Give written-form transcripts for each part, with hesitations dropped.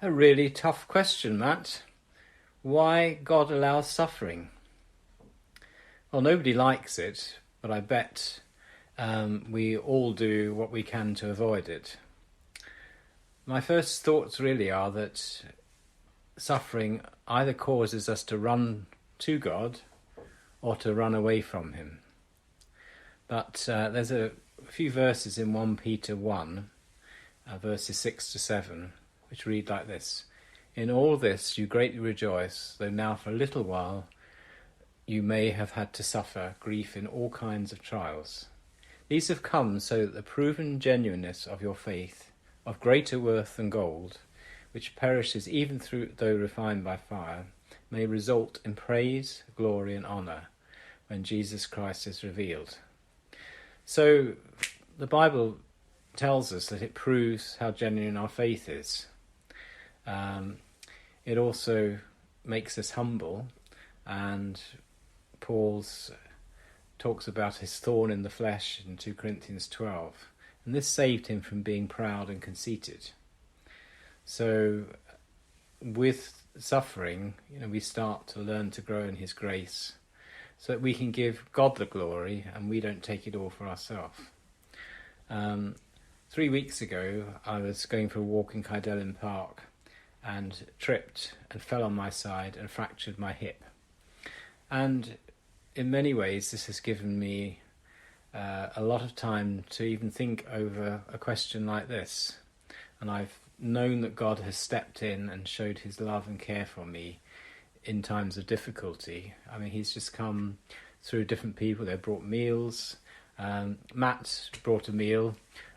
A really tough question, Matt. Why God allows suffering? Well, nobody likes it, but I bet we all do what we can to avoid it. My first thoughts really are that suffering either causes us to run to God or to run away from him. But there's a few verses in 1 Peter 1, verses 6 to 7, which read like this. In all this you greatly rejoice, though now for a little while you may have had to suffer grief in all kinds of trials. These have come so that the proven genuineness of your faith, of greater worth than gold, which perishes even though refined by fire, may result in praise, glory and honour when Jesus Christ is revealed. So the Bible tells us that it proves how genuine our faith is. It also makes us humble, and Paul talks about his thorn in the flesh in 2 Corinthians 12, and this saved him from being proud and conceited. So with suffering, we start to learn to grow in his grace so that we can give God the glory and we don't take it all for ourselves. 3 weeks ago, I was going for a walk in Kydellin Park and tripped and fell on my side and fractured my hip. And in many ways, this has given me a lot of time to even think over a question like this. And I've known that God has stepped in and showed his love and care for me in times of difficulty. I mean, he's just come through different people. They brought meals. Matt brought a meal.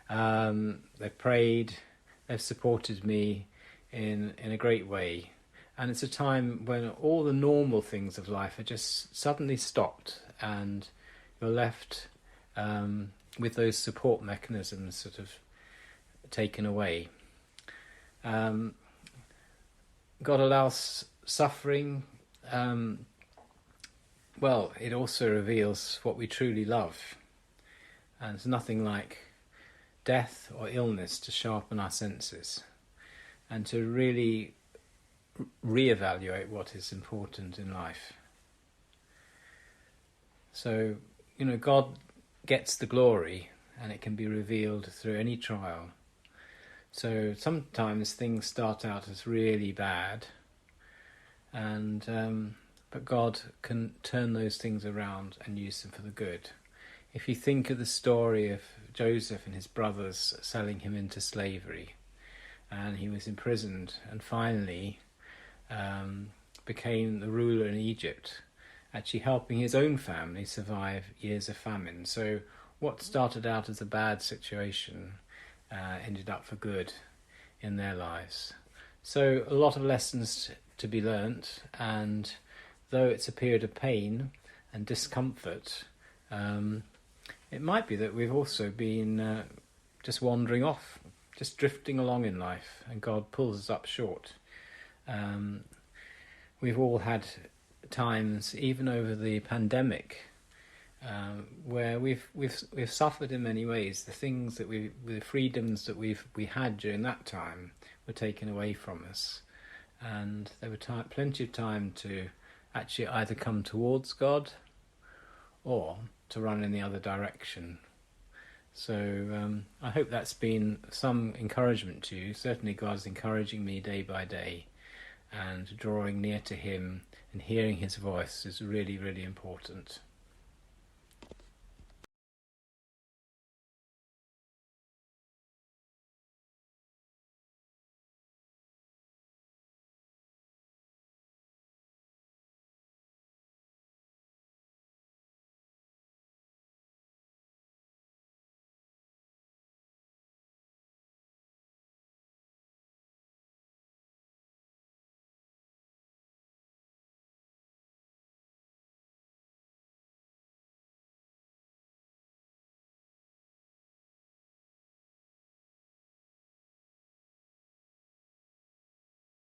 They've prayed. They've supported me in a great way. And it's a time when all the normal things of life are just suddenly stopped and you're left with those support mechanisms sort of taken away. God allows suffering. Well, it also reveals what we truly love. And there's nothing like death or illness to sharpen our senses and to really reevaluate what is important in life. So, God gets the glory and it can be revealed through any trial. So sometimes things start out as really bad, but God can turn those things around and use them for the good. If you think of the story of Joseph and his brothers selling him into slavery, and he was imprisoned and finally became the ruler in Egypt, actually helping his own family survive years of famine. So what started out as a bad situation ended up for good in their lives. So a lot of lessons to be learnt, and though it's a period of pain and discomfort, it might be that we've also been just wandering off, just drifting along in life, and God pulls us up short. We've all had times, even over the pandemic, where we've suffered in many ways. The things that the freedoms that we had during that time were taken away from us, and there were plenty of time to actually either come towards God or to run in the other direction. So I hope that's been some encouragement to you. Certainly God's encouraging me day by day, and drawing near to him and hearing his voice is really, really important.